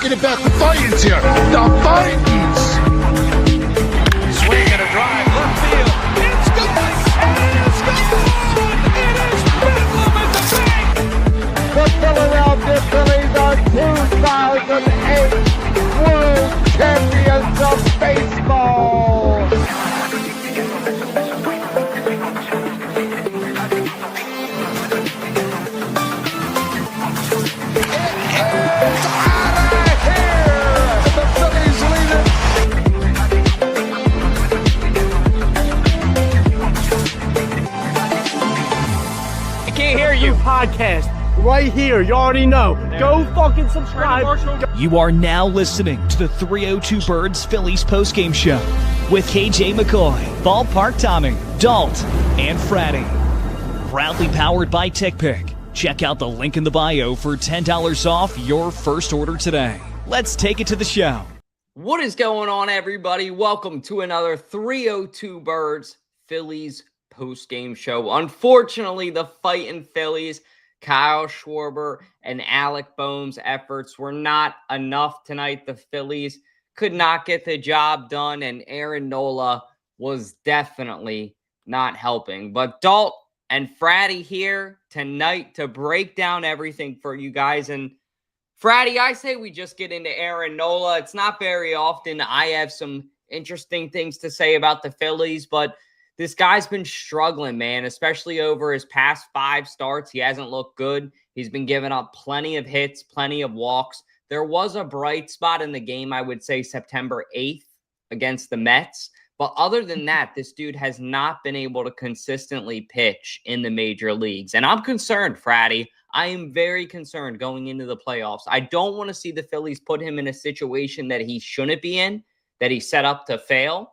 talking about the Titans here. The Titans. Swing and a drive, left field. It's gone! And it's gone! It is bedlam at the bank! The Philadelphia Phillies are 2008 World Champions of Baseball. Podcast right here. You already know. Go fucking subscribe. You are now listening to the 302 Birds Phillies postgame show with KJ McCoy, Ballpark Tommy, Dalton and Fratty. Proudly powered by TickPick. Check out the link in the bio for $10 off your first order today. Let's take it to the show. What is going on, everybody? Welcome to another 302 Birds Phillies post-game show. Unfortunately, the fighting Phillies, Kyle Schwarber and Alec Bohm's efforts were not enough tonight. The Phillies could not get the job done, and Aaron Nola was definitely not helping. But Dalton and Fratty here tonight to break down everything for you guys. And Fratty, I say we just get into Aaron Nola. It's not very often I have some interesting things to say about the Phillies, but this guy's been struggling, man, especially over his past 5 starts. He hasn't looked good. He's been giving up plenty of hits, plenty of walks. There was a bright spot in the game, I would say, September 8th against the Mets. But other than that, this dude has not been able to consistently pitch in the major leagues. And I'm concerned, Fratty. I am very concerned going into the playoffs. I don't want to see the Phillies put him in a situation that he shouldn't be in, that he's set up to fail.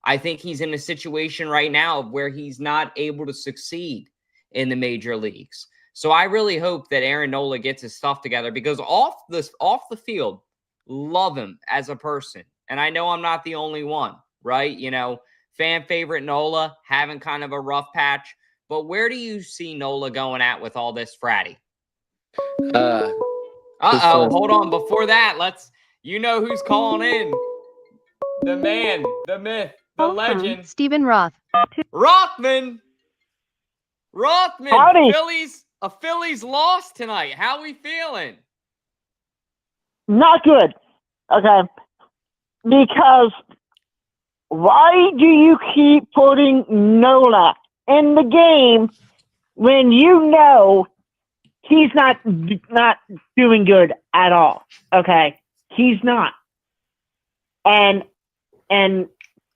I think he's in a situation right now where he's not able to succeed in the major leagues. So I really hope that Aaron Nola gets his stuff together, because off the field, love him as a person. And I know I'm not the only one, right? You know, fan favorite Nola, having kind of a rough patch. But where do you see Nola going at with all this, Fratty? Hold on. Before that, you know who's calling in. The man, the myth, the legend. Stephen Roth. Rothman. Howdy. Phillies lost tonight. How we feeling? Not good. Okay. Because why do you keep putting Nola in the game when you know he's not doing good at all? Okay. He's not. And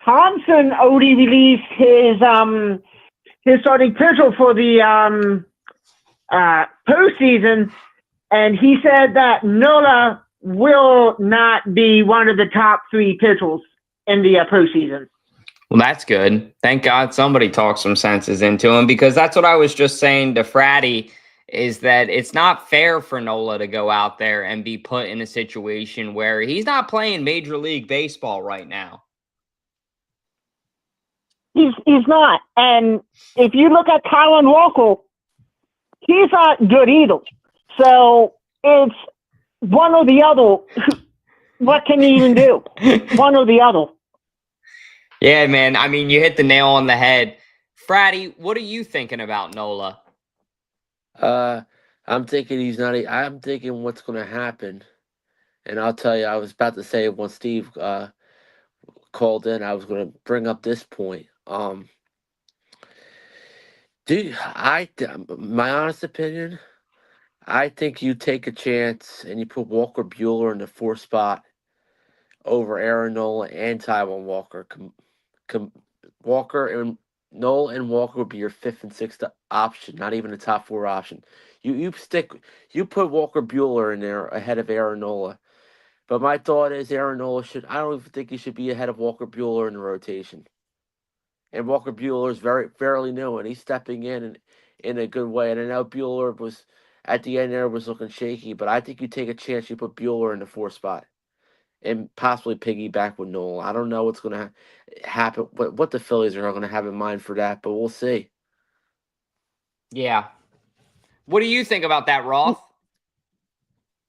Thompson already released his starting pitcher for the postseason, and he said that Nola will not be one of the top 3 pitchers in the postseason. Well, that's good. Thank God somebody talked some senses into him, because that's what I was just saying to Fratty, is that it's not fair for Nola to go out there and be put in a situation where he's not playing Major League Baseball right now. He's not. And if you look at Colin Walker, he's not good either. So it's one or the other. What can you even do? One or the other. Yeah, man. I mean, you hit the nail on the head. Fratty, what are you thinking about Nola? I'm thinking I'm thinking what's going to happen. And I'll tell you, I was about to say when Steve called in, I was going to bring up this point. My honest opinion, I think you take a chance and you put Walker Buehler in the 4th spot over Aaron Nola and Taijuan Walker. Walker and Nola and Walker would be your 5th and 6th option, not even a top 4 option. You put Walker Buehler in there ahead of Aaron Nola. But my thought is Aaron Nola I don't even think he should be ahead of Walker Buehler in the rotation. And Walker Buehler is fairly new, and he's stepping in a good way. And I know Buehler was, at the end there, was looking shaky, but I think you take a chance, you put Buehler in the 4th spot and possibly piggyback with Nola. I don't know what's going to happen, what the Phillies are going to have in mind for that, but we'll see. Yeah. What do you think about that, Roth?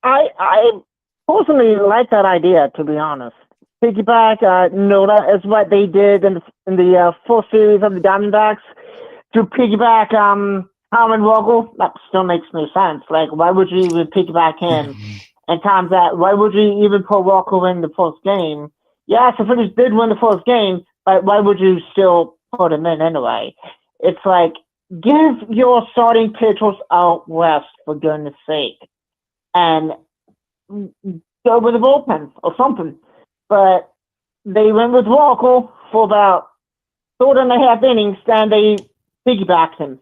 I personally like that idea, to be honest. Piggyback Noda is what they did in the full series of the Diamondbacks. To piggyback Harmon Vogel, that still makes no sense. Like, why would you even piggyback him? And times that, why would you even put Walker in the first game? Yes, the Phillies did win the first game, but why would you still put him in anyway? It's like, give your starting pitchers out west, for goodness sake. And go with the bullpen or something. But they went with Walker for about 3.5 innings, then they piggybacked him.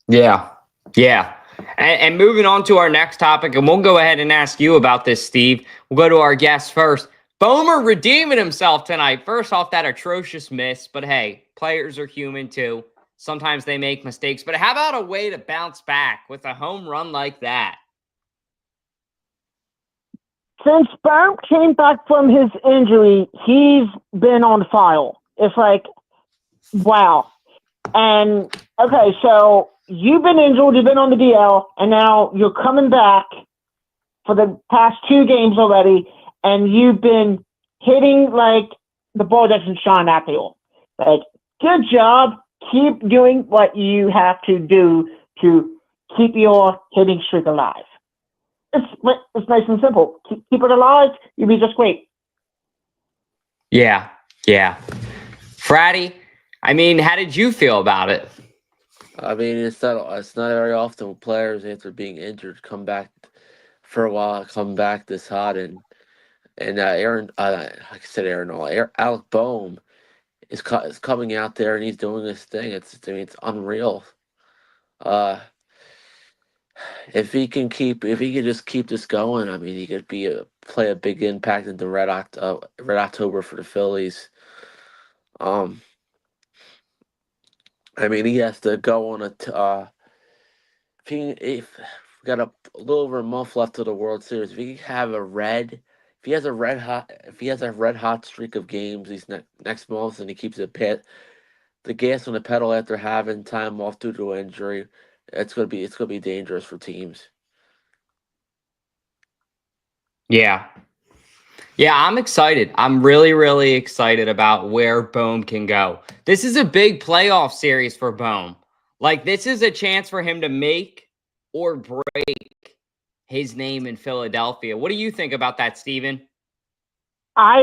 Yeah. And moving on to our next topic, and we'll go ahead and ask you about this, Steve. We'll go to our guest first. Bohmer redeeming himself tonight. First off, that atrocious miss, but hey, players are human too. Sometimes they make mistakes, but how about a way to bounce back with a home run like that? Since Bohm came back from his injury, he's been on fire. It's like, wow. And, okay, so you've been injured, you've been on the DL, and now you're coming back for the past 2 games already, and you've been hitting like the ball doesn't shine at you. Like, good job. Keep doing what you have to do to keep your hitting streak alive. It's nice and simple. Keep it alive. You'll be just great. Yeah. Fratty, I mean, how did you feel about it? I mean, it's not very often players after being injured come back for a while, come back this hot, and Alec Bohm is coming out there and he's doing this thing. It's unreal. If he can just keep this going, I mean, he could play a big impact in the Red October for the Phillies. I mean, he has to go on if we got a little over a month left of the World Series. If he has a red hot streak of games these next month, and he keeps the gas on the pedal after having time off due to injury, it's gonna be dangerous for teams. Yeah, I'm excited. I'm really, really excited about where Bohm can go. This is a big playoff series for Bohm. Like, this is a chance for him to make or break his name in Philadelphia. What do you think about that, Steven? I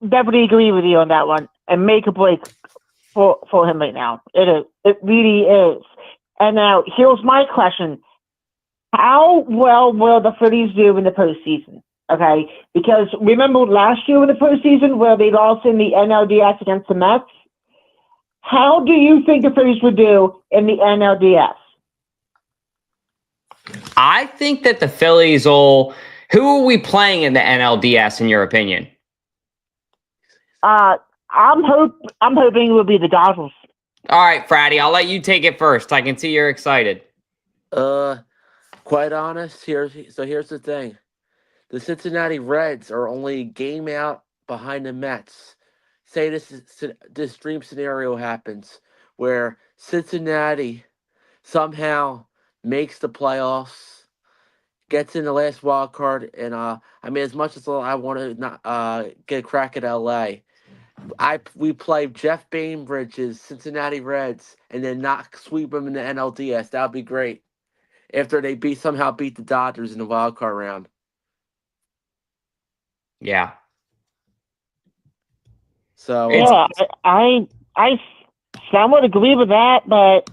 definitely agree with you on that one. And make a break for him right now. It really is. And now here's my question. How well will the Phillies do in the postseason? Okay, because remember last year in the postseason where they lost in the NLDS against the Mets? How do you think the Phillies would do in the NLDS? I think that the Phillies will... Who are we playing in the NLDS, in your opinion? I'm hoping it will be the Dodgers. All right, Fratty, I'll let you take it first. I can see you're excited. Quite honest, here's the thing. The Cincinnati Reds are only a game out behind the Mets. Say this dream scenario happens where Cincinnati somehow makes the playoffs, gets in the last wild card, and I mean, as much as I want to not get a crack at LA, we play Jeff Bainbridge's Cincinnati Reds and then not sweep them in the NLDS. That would be great. After they somehow beat the Dodgers in the wild card round. Yeah. So yeah, I somewhat agree with that, but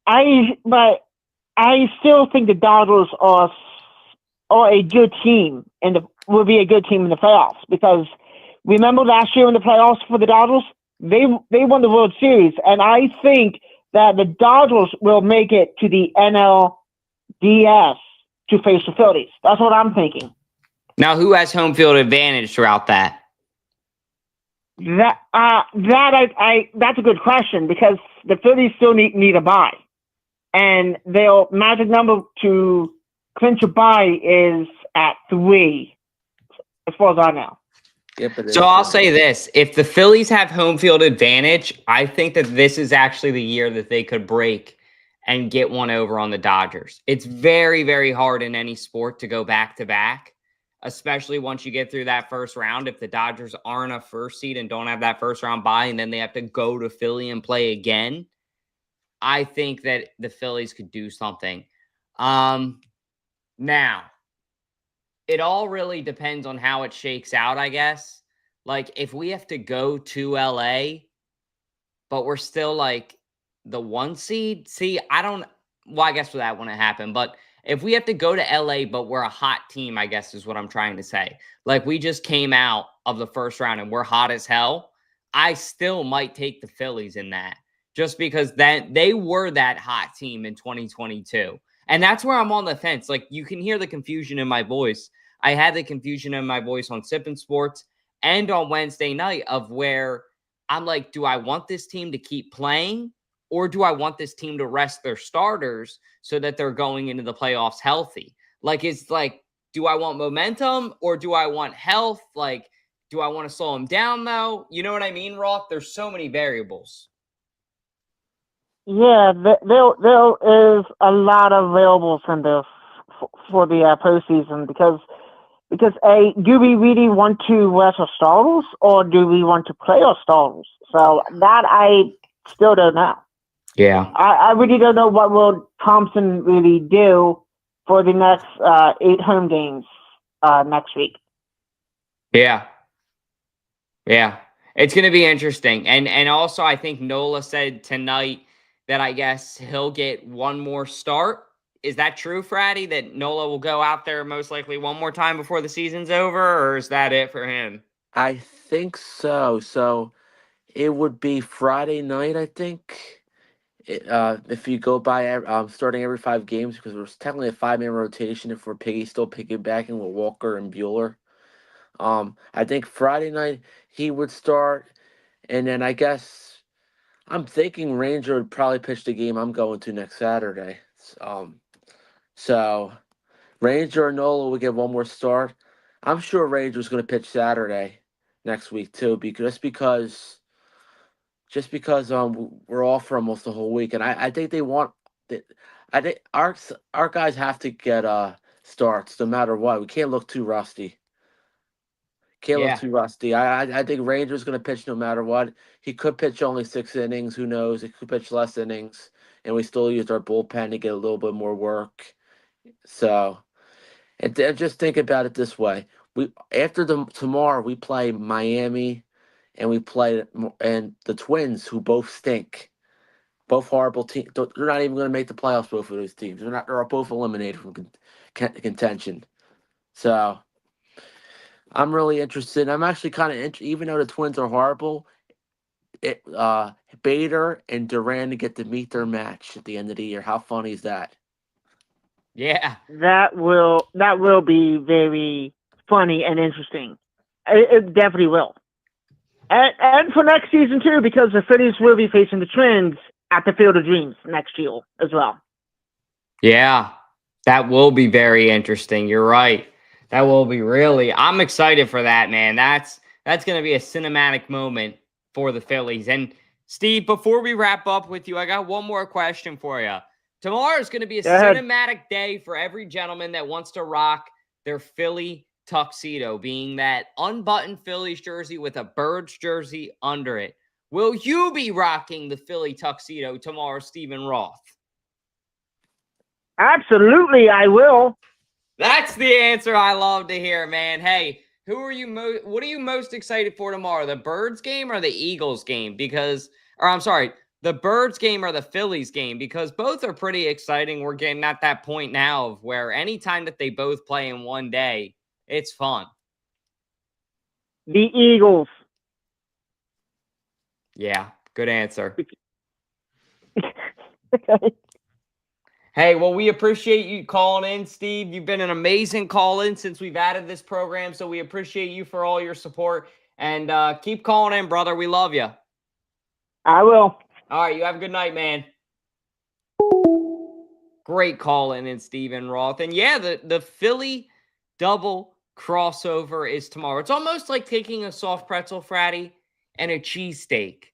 I still think the Dodgers are a good team and will be a good team in the playoffs, because remember last year in the playoffs for the Dodgers, they won the World Series, and I think that the Dodgers will make it to the NLDS to face the Phillies. That's what I'm thinking. Now, who has home field advantage throughout that? That's a good question, because the Phillies still need a bye, and their magic number to clinch a bye is at 3, as far as I know. So I'll say this. If the Phillies have home field advantage, I think that this is actually the year that they could break and get one over on the Dodgers. It's very, very hard in any sport to go back-to-back, especially once you get through that first round. If the Dodgers aren't a first seed and don't have that first round bye, and then they have to go to Philly and play again, I think that the Phillies could do something. Now, it all really depends on how it shakes out, I guess. Like, if we have to go to LA, but we're still like the 1 seed, I guess that wouldn't happen. But if we have to go to LA, but we're a hot team, I guess is what I'm trying to say. Like, we just came out of the first round and we're hot as hell, I still might take the Phillies in that, just because then they were that hot team in 2022. And that's where I'm on the fence. Like, you can hear the confusion in my voice. I had the confusion in my voice on Sippin' Sports and on Wednesday night of where I'm like, do I want this team to keep playing, or do I want this team to rest their starters so that they're going into the playoffs healthy? Like, it's like, do I want momentum or do I want health? Like, do I want to slow them down though? You know what I mean, Roth? There's so many variables. Yeah, there is a lot of variables in this for the postseason because do we really want to rest our starters or do we want to play our starters? So that I still don't know. Yeah, I really don't know what will Thompson really do for the next 8 home games next week. Yeah. It's going to be interesting. And also, I think Nola said tonight that I guess he'll get one more start. Is that true, Fratty, that Nola will go out there most likely one more time before the season's over, or is that it for him? I think so. So it would be Friday night, I think. If you go by starting every 5 games, because there's technically a 5-man rotation if we're still piggybacking with Walker and Bueller. I think Friday night he would start, and then I guess I'm thinking Ranger would probably pitch the game I'm going to next Saturday. So Ranger and Nola would get one more start. I'm sure Ranger's going to pitch Saturday next week too, because we're off for almost the whole week, and I think they want that. I think our guys have to get starts no matter what. We can't look too rusty. I think Ranger's going to pitch no matter what. He could pitch only 6 innings. Who knows? He could pitch less innings, and we still use our bullpen to get a little bit more work. So, and just think about it this way: tomorrow we play Miami, and we play the Twins, who both stink, both horrible teams. They're not even going to make the playoffs. Both of those teams, they're both eliminated from contention. So, I'm really interested. I'm actually kind of even though the Twins are horrible, Bader and Duran get to meet their match at the end of the year. How funny is that? Yeah. That will be very funny and interesting. It definitely will. And for next season too, because the Phillies will be facing the Twins at the Field of Dreams next year as well. Yeah, that will be very interesting. You're right. That will be I'm excited for that, man. That's going to be a cinematic moment for the Phillies. And Steve, before we wrap up with you, I got one more question for you. Tomorrow is going to be a cinematic day for every gentleman that wants to rock their Philly tuxedo, being that unbuttoned Phillies jersey with a Birds jersey under it. Will you be rocking the Philly tuxedo tomorrow, Stephen Roth? Absolutely, I will. That's the answer I love to hear, man. Hey, what are you most excited for tomorrow? The Birds game or the Eagles game? The Birds game or the Phillies game? Because both are pretty exciting. We're getting at that point now of where anytime that they both play in one day, it's fun. The Eagles. Yeah, good answer. Hey, well, we appreciate you calling in, Steve. You've been an amazing call-in since we've added this program, so we appreciate you for all your support. And keep calling in, brother. We love you. I will. All right, you have a good night, man. Great call-in, Stephen Roth. And yeah, the Philly double crossover is tomorrow. It's almost like taking a soft pretzel, Fratty, and a cheesesteak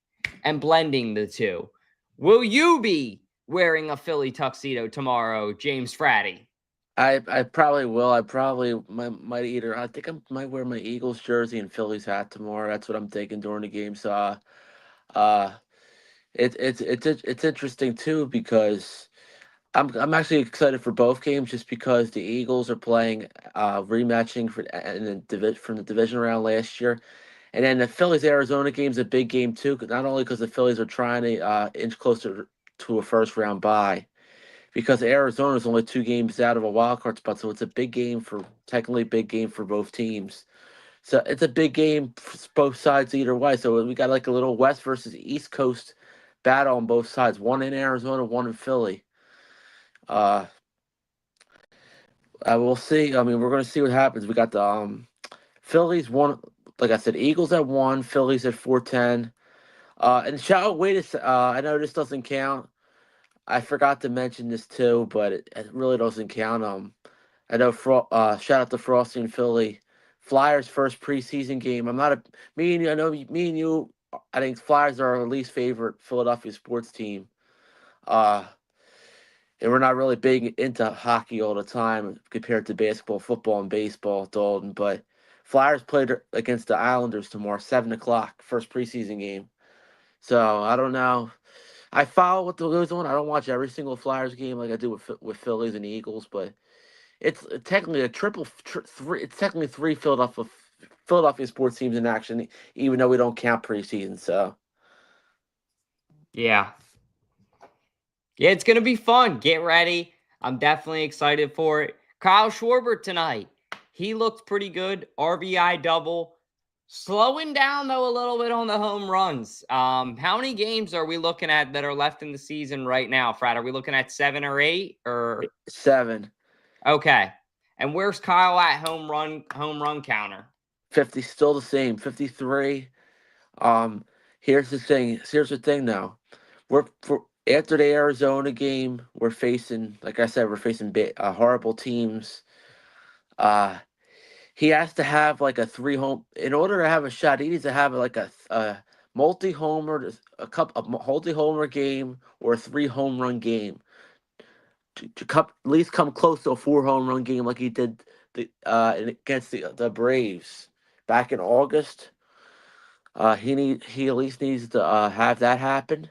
and blending the two. Will you be wearing a Philly tuxedo tomorrow, James Fratty? I probably will. I probably might either. I think I might wear my Eagles jersey and Phillies hat tomorrow. That's what I'm thinking during the game. So, uh, it's interesting too because I'm actually excited for both games just because the Eagles are playing rematching from the division round last year, and then the Phillies Arizona game's a big game too. Not only because the Phillies are trying to inch closer to a first round bye, because Arizona's only 2 games out of a wild card spot, so it's a big game for technically big game for both teams. So it's a big game for both sides either way. So we got like a little West versus East Coast battle on both sides. One in Arizona, one in Philly. Uh, I will see. I mean, we're gonna see what happens. We got the Phillies one, like I said, Eagles at 1, Phillies at 410. And shout wait a I know this doesn't count. I forgot to mention this too, but it really doesn't count. I know. Shout out to Frosty and Philly. Flyers' first preseason game. I'm not a me and you. I know me and you. I think Flyers are our least favorite Philadelphia sports team. Uh, and we're not really big into hockey all the time compared to basketball, football, and baseball, Dalton. But Flyers played against the Islanders tomorrow, 7 o'clock, first preseason game. So I don't know. I follow what goes on. I don't watch every single Flyers game like I do with Phillies and Eagles, but it's technically a three. It's technically 3 Philadelphia sports teams in action, even though we don't count preseason. So Yeah. Yeah, it's going to be fun. Get ready. I'm definitely excited for it. Kyle Schwarber tonight. He looked pretty good. RBI double. Slowing down, though, a little bit on the home runs. How many games are we looking at that are left in the season right now, Frat? Are we looking at 7 or 8? Or 7. Okay. And where's Kyle at home run counter? 50, still the same. 53. Here's the thing. Here's the thing now. After the Arizona game, we're facing, like I said, we're facing horrible teams. He has to have like a 3 home in order to have a shot. He needs to have like a multi-homer, a multi-homer game or a 3 home run game at least come close to a 4 home run game like he did against the Braves back in August. He at least needs to have that happen.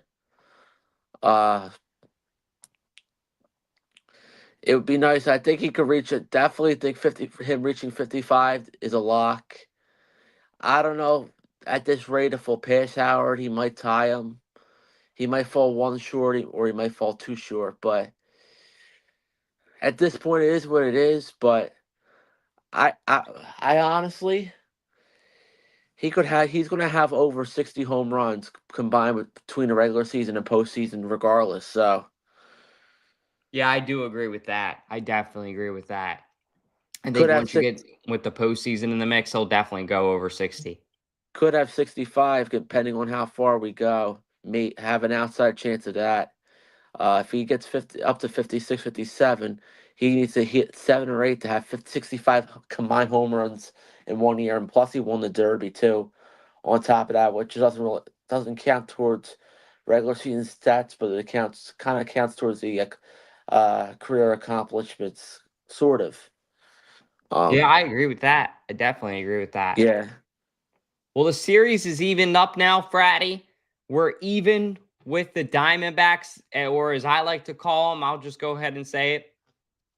It would be nice. I think he could reach it. Definitely think him reaching 55 is a lock. I don't know. At this rate, if he'll pass Howard, he might tie him. He might fall 1 short, or he might fall 2 short. But at this point, it is what it is. But I honestly, he's going to have over 60 home runs combined between the regular season and postseason, regardless. So. Yeah, I do agree with that. I definitely agree with that. I think Could have once you get with the postseason in the mix, he'll definitely go over 60. Could have 65, depending on how far we go. May have an outside chance of that. If he gets up to 56, 57, he needs to hit 7 or 8 to have 65 combined home runs in 1 year. And plus, he won the Derby, too, on top of that, which doesn't count towards regular season stats, but it kind of counts towards the career accomplishments, sort of. Yeah, I agree with that. I definitely agree with that. Yeah. Well, the series is evened up now, Fratty. We're even with the Diamondbacks, or as I like to call them, I'll just go ahead and say it,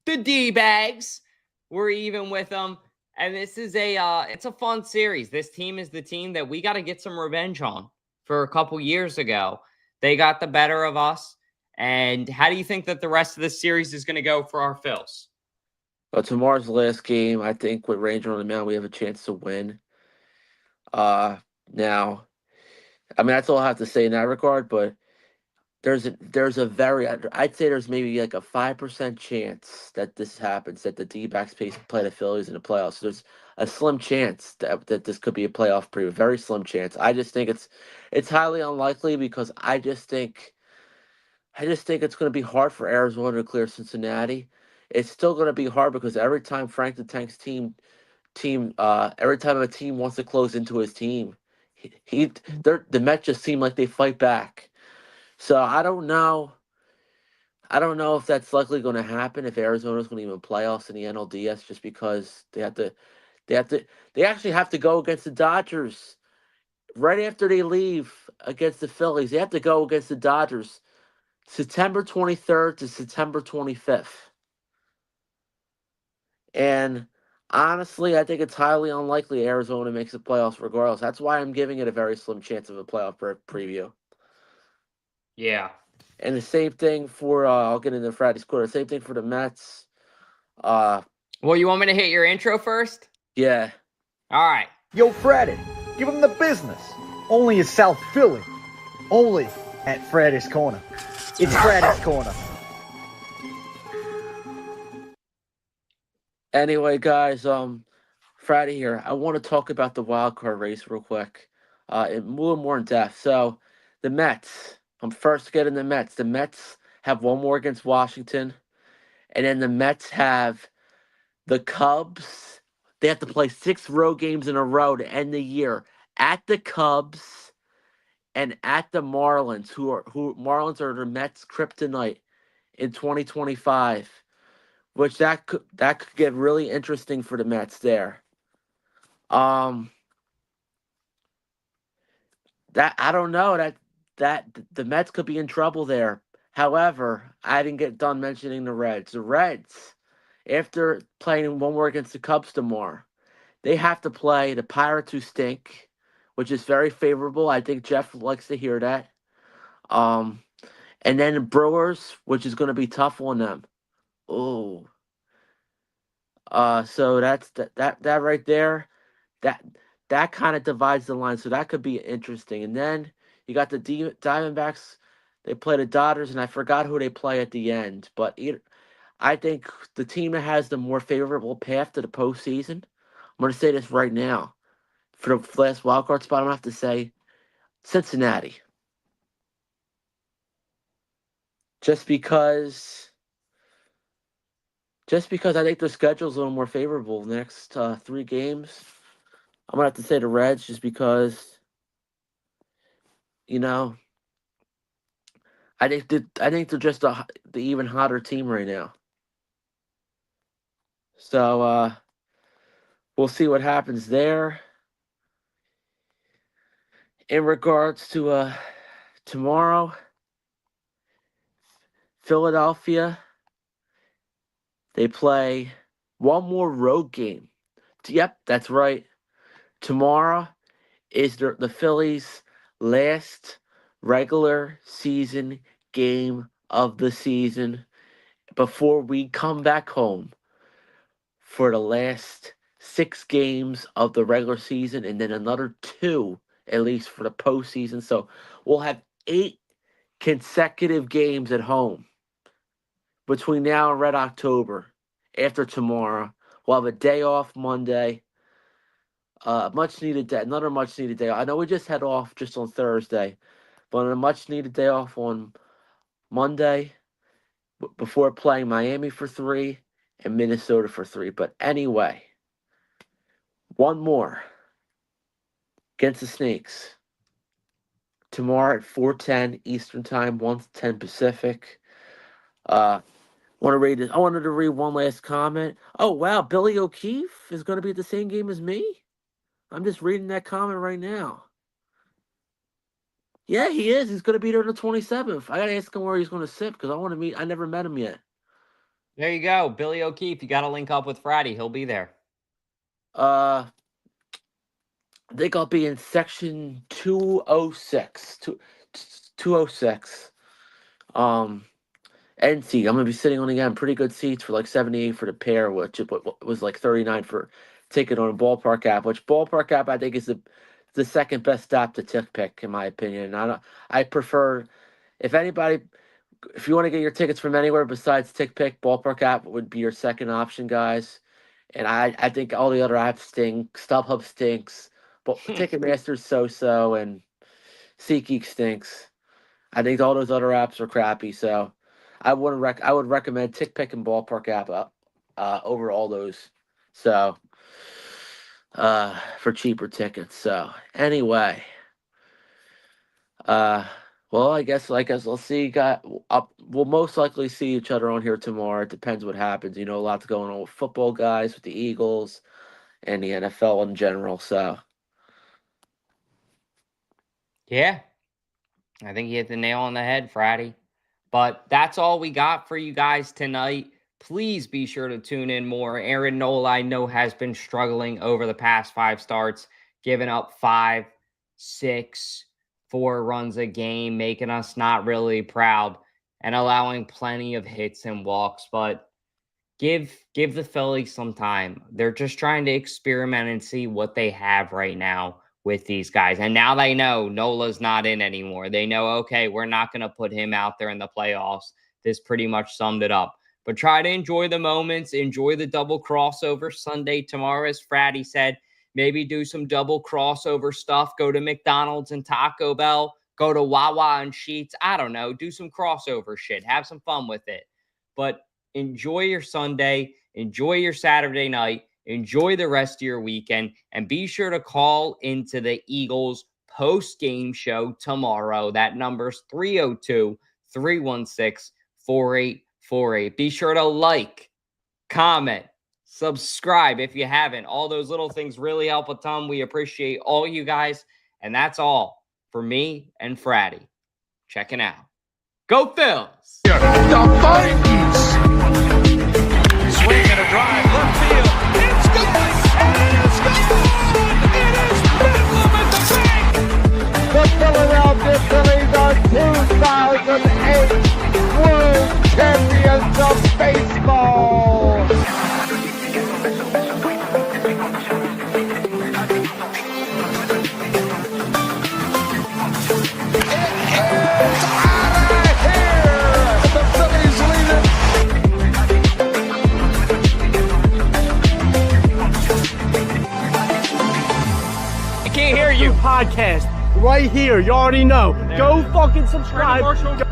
the D-Bags. We're even with them. And this is it's a fun series. This team is the team that we got to get some revenge on for a couple years ago. They got the better of us. And how do you think that the rest of this series is going to go for our Phils? Well, tomorrow's the last game. I think with Ranger on the mound, we have a chance to win. Now, I mean, that's all I have to say in that regard, but I'd say there's maybe like a 5% chance that this happens, that the D-backs play the Phillies in the playoffs. There's a slim chance that this could be a playoff preview, very slim chance. I just think it's highly unlikely because I just think it's going to be hard for Arizona to clear Cincinnati. It's still going to be hard because every time Frank the Tank's every time a team wants to close into his team, the Mets just seem like they fight back. So I don't know. I don't know if that's likely going to happen if Arizona's going to even playoffs in the NLDS, just because they have to, they actually have to go against the Dodgers right after they leave against the Phillies. They have to go against the Dodgers September 23rd to September 25th. And honestly, I think it's highly unlikely Arizona makes the playoffs regardless. That's why I'm giving it a very slim chance of a playoff preview. Yeah. And the same thing for I'll get into Fratty's quarter. Same thing for the Mets. Uh, Well, you want me to hit your intro first? yeah. All right. Yo, Fratty, give him the business. Only in South Philly. Only at Fratty's Corner. It's Fratty's Corner. Anyway, guys, Fratty here. I want to talk about the wild card race real quick. A little more in depth. So, the Mets. I'm first getting the Mets. The Mets have one more against Washington, and then the Mets have the Cubs. They have to play 6 road games in a row to end the year at the Cubs and at the Marlins, who Marlins are the Mets' kryptonite in 2025, which that could get really interesting for the Mets there. That I don't know that the Mets could be in trouble there. However, I didn't get done mentioning the Reds. The Reds, after playing one more against the Cubs tomorrow, they have to play the Pirates, who stink, which is very favorable. I think Jeff likes to hear that. Um, and then the Brewers, which is going to be tough on them. Oh, so that's that right there. That that kind of divides the line, so that could be interesting. And then you got the Diamondbacks. They play the Dodgers, and I forgot who they play at the end. But I think the team that has the more favorable path to the postseason. I'm going to say this right now. For the last wild card spot, I'm going to have to say Cincinnati. Just because I think their schedule's a little more favorable the next 3 games. I'm going to have to say the Reds, just because, you know, I think they're just the even hotter team right now. So we'll see what happens there. In regards to tomorrow, Philadelphia, they play one more road game. Yep, that's right. Tomorrow is the Phillies' last regular season game of the season before we come back home for the last 6 games of the regular season, and then another 2 at least for the postseason. So we'll have 8 consecutive games at home between now and Red October. After tomorrow, we'll have a day off Monday. Much needed day, another much needed day. I know we just had off just on Thursday, but a much needed day off on Monday before playing Miami for 3 and Minnesota for 3. But anyway, one more against the Snakes tomorrow at 4:10 Eastern Time, 1:10 Pacific. I wanted to read one last comment. Oh wow, Billy O'Keefe is going to be at the same game as me. I'm just reading that comment right now. Yeah, he is. He's going to be there on the 27th. I got to ask him where he's going to sit, because I want to meet. I never met him yet. There you go. Billy O'Keefe. You got to link up with Fratty. He'll be there. I think I'll be in section 206. 206. End seat. I'm going to be sitting on, again, pretty good seats for like 78 for the pair, which was like 39 for ticket on a ballpark app, which ballpark app I think is the second best stop to tick pick, in my opinion. I prefer, if you want to get your tickets from anywhere besides tick pick, ballpark app would be your second option, guys. And I think all the other apps stink. StubHub stinks, but Ticketmaster's so, and SeatGeek stinks. I think all those other apps are crappy, so I would recommend TickPick and Ballpark app over all those. So for cheaper tickets. So anyway, Well, I guess we'll see. We'll most likely see each other on here tomorrow. It depends what happens. A lot's going on with football guys, with the Eagles, and the NFL in general. So, Yeah, I think you hit the nail on the head, Fratty. But that's all we got for you guys tonight. Please be sure to tune in more. Aaron Nola, I know, has been struggling over the past 5 starts, giving up 5, 6, 4 runs a game, making us not really proud and allowing plenty of hits and walks. But give the Phillies some time. They're just trying to experiment and see what they have right now with these guys. And now they know Nola's not in anymore. They know, okay, we're not going to put him out there in the playoffs. This pretty much summed it up. But try to enjoy the moments, enjoy the double crossover Sunday tomorrow, as Fratty said. Maybe do some double crossover stuff. Go to McDonald's and Taco Bell. Go to Wawa and Sheetz. I don't know. Do some crossover shit. Have some fun with it. But enjoy your Sunday. Enjoy your Saturday night. Enjoy the rest of your weekend. And be sure to call into the Eagles post-game show tomorrow. That number's 302-316-4848. Be sure to like, comment, subscribe if you haven't. All those little things really help a ton. We appreciate all you guys. And that's all for me and Fratty. Checking out. Go Phils! The Vikings. Swing and a drive, left field. It's gone! And it's gone! It is Bedlam at the bank! The Philadelphia Phillies are 2008 World Champions of Baseball. Podcast right here. You already know. Go fucking subscribe.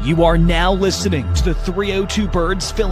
You are now listening to the 302 Birds Phillies